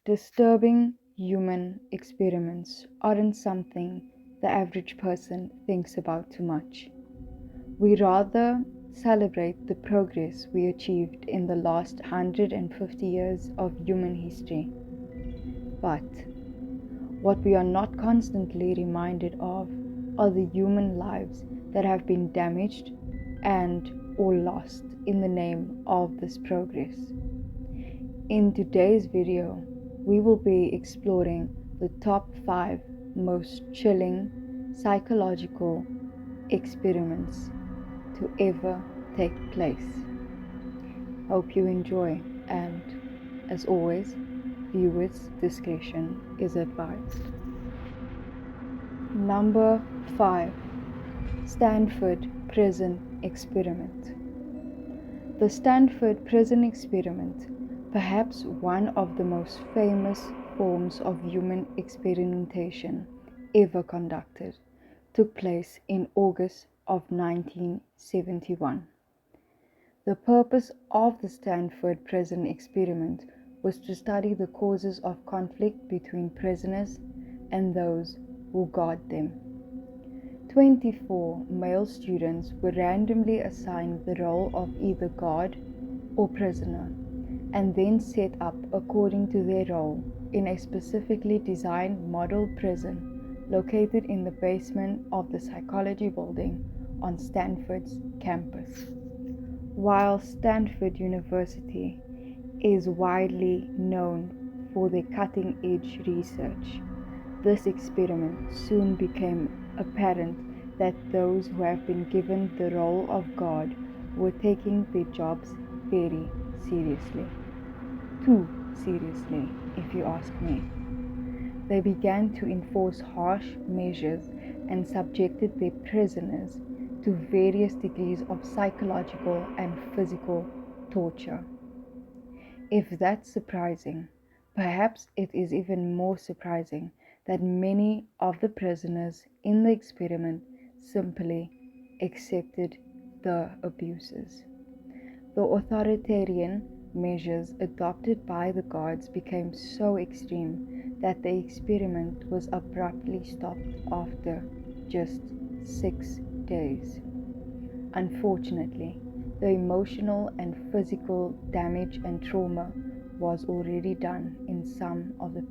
Disturbing human experiments aren't something the average person thinks about too much. We rather celebrate the progress we achieved in the last 150 years of human history. But what we are not constantly reminded of are the human lives that have been damaged and or lost in the name of this progress. In today's video, we will be exploring the top 5 most chilling psychological experiments to ever take place. Hope you enjoy, and as always, viewers' discretion is advised. Number 5. Stanford Prison Experiment. The Stanford Prison Experiment, perhaps one of the most famous forms of human experimentation ever conducted, took place in August of 1971. The purpose of the Stanford Prison Experiment was to study the causes of conflict between prisoners and those who guard them. 24 male students were randomly assigned the role of either guard or prisoner, and then set up according to their role in a specifically designed model prison located in the basement of the psychology building on Stanford's campus. While Stanford University is widely known for their cutting-edge research, this experiment soon became apparent that those who have been given the role of guard were taking their jobs very seriously. Too seriously, if you ask me. They began to enforce harsh measures and subjected their prisoners to various degrees of psychological and physical torture. If that's surprising, perhaps it is even more surprising that many of the prisoners in the experiment simply accepted the abuses. The authoritarian measures adopted by the guards became so extreme that the experiment was abruptly stopped after just 6 days. Unfortunately, the emotional and physical damage and trauma was already done in some of the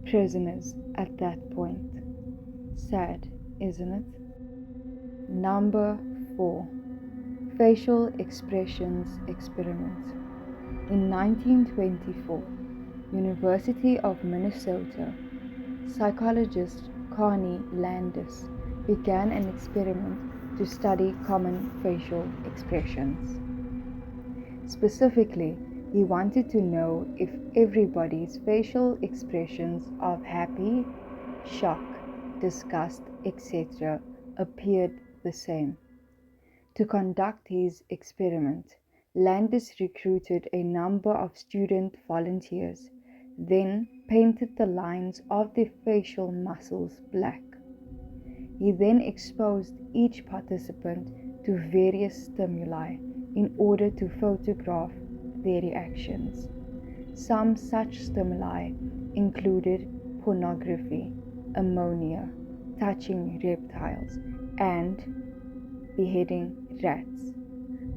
prisoners at that point. Sad, isn't it? Number 4. Facial Expressions Experiment. In 1924, University of Minnesota, psychologist Connie Landis began an experiment to study common facial expressions. Specifically, he wanted to know if everybody's facial expressions of happy, shock, disgust, etc. appeared the same. To conduct his experiment, Landis recruited a number of student volunteers, then painted the lines of their facial muscles black. He then exposed each participant to various stimuli in order to photograph their reactions. Some such stimuli included pornography, ammonia, touching reptiles, and beheading rats,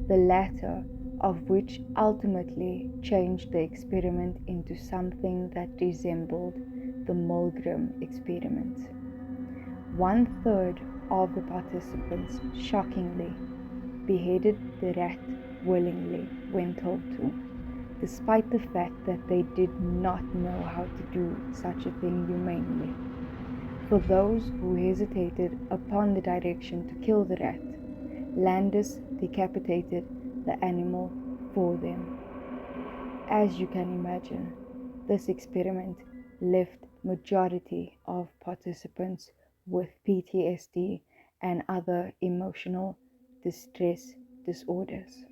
the latter of which ultimately changed the experiment into something that resembled the Milgram experiment. 1/3 of the participants, shockingly, beheaded the rat willingly when told to, despite the fact that they did not know how to do such a thing humanely. For those who hesitated upon the direction to kill the rat, Landis decapitated the animal for them. As you can imagine, this experiment left majority of participants with PTSD and other emotional distress disorders.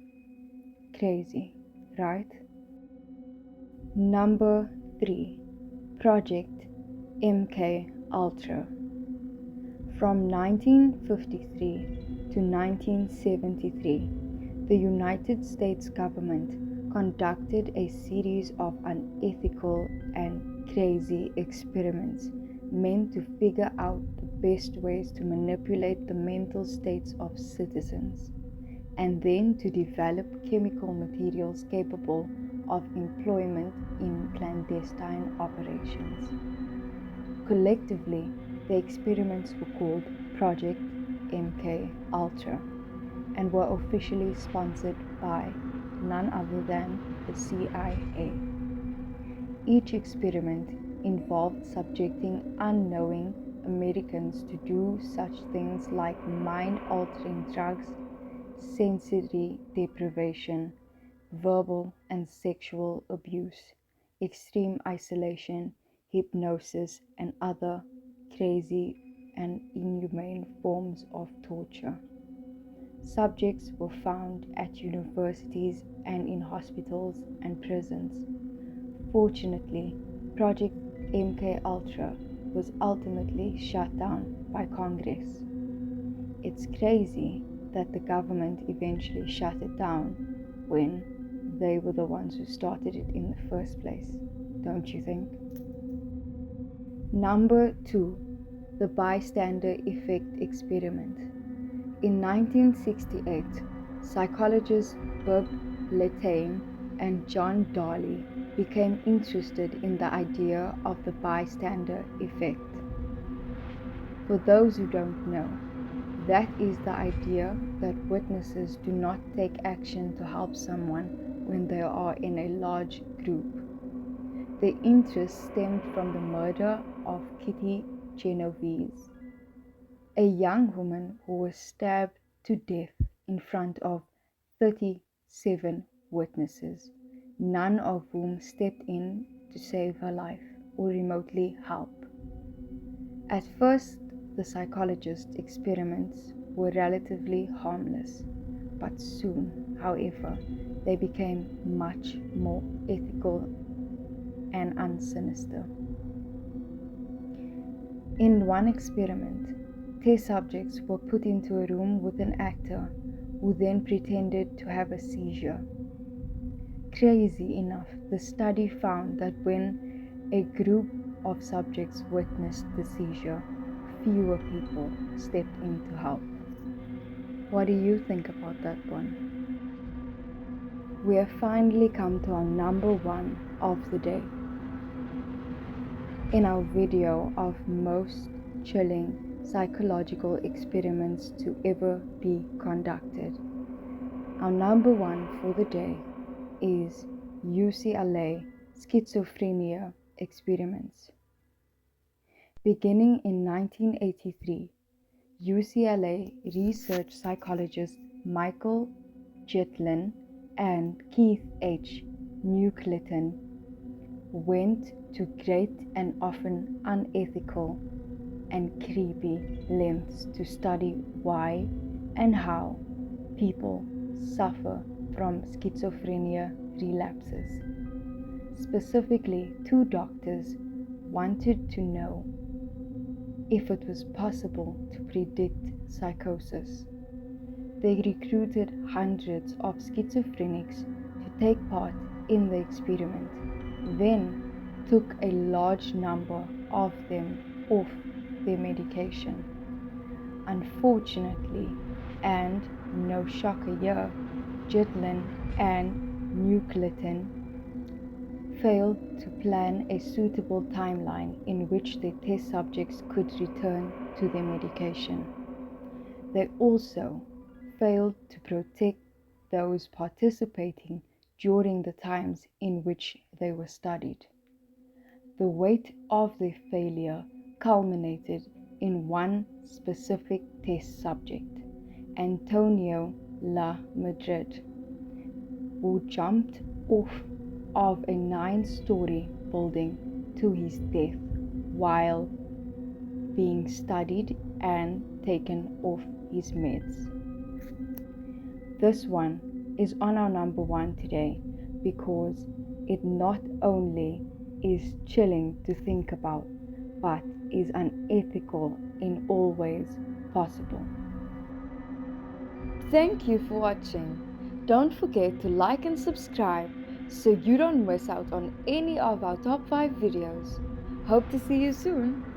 Crazy, right? Number 3. Project MK Ultra. From 1953 to 1973, the United States government conducted a series of unethical and crazy experiments meant to figure out the best ways to manipulate the mental states of citizens, and then to develop chemical materials capable of employment in clandestine operations. Collectively, the experiments were called Project MK Ultra and were officially sponsored by none other than the CIA. Each experiment involved subjecting unknowing Americans to do such things like mind-altering drugs, sensory deprivation, verbal and sexual abuse, extreme isolation, hypnosis, and other crazy and inhumane forms of torture. Subjects were found at universities and in hospitals and prisons. Fortunately, Project MK Ultra was ultimately shut down by Congress. It's crazy that the government eventually shut it down when they were the ones who started it in the first place, don't you think? Number 2. The bystander effect experiment. In 1968, psychologists Bob Lataine and John Darley became interested in the idea of the bystander effect. For those who don't know, that is the idea that witnesses do not take action to help someone when they are in a large group. The interest stemmed from the murder of Kitty Genovese, a young woman who was stabbed to death in front of 37 witnesses, none of whom stepped in to save her life or remotely help. At first, the psychologist's experiments were relatively harmless, but soon, however, they became much more ethical and unsinister. In one experiment, test subjects were put into a room with an actor who then pretended to have a seizure. Crazy enough, the study found that when a group of subjects witnessed the seizure, fewer people stepped in to help. What do you think about that one? We have finally come to our number 1 of the day. In our video of most chilling psychological experiments to ever be conducted, our number 1 for the day is UCLA schizophrenia experiments. Beginning in 1983, UCLA research psychologists Michael Gitlin and Keith H. Nucleton went to great and often unethical and creepy lengths to study why and how people suffer from schizophrenia relapses. Specifically, 2 doctors wanted to know if it was possible to predict psychosis. They recruited hundreds of schizophrenics to take part in the experiment, then took a large number of them off their medication. Unfortunately, and no shocker here, Gitlin and Nucleton failed to plan a suitable timeline in which the test subjects could return to their medication. They also failed to protect those participating during the times in which they were studied. The weight of their failure culminated in one specific test subject, Antonio La Madrid, who jumped off of a 9-story building to his death while being studied and taken off his meds. This one is on our number 1 today because it not only is chilling to think about, but is unethical in all ways possible. Thank you for watching. Don't forget to like and subscribe so you don't miss out on any of our top 5 videos. Hope to see you soon.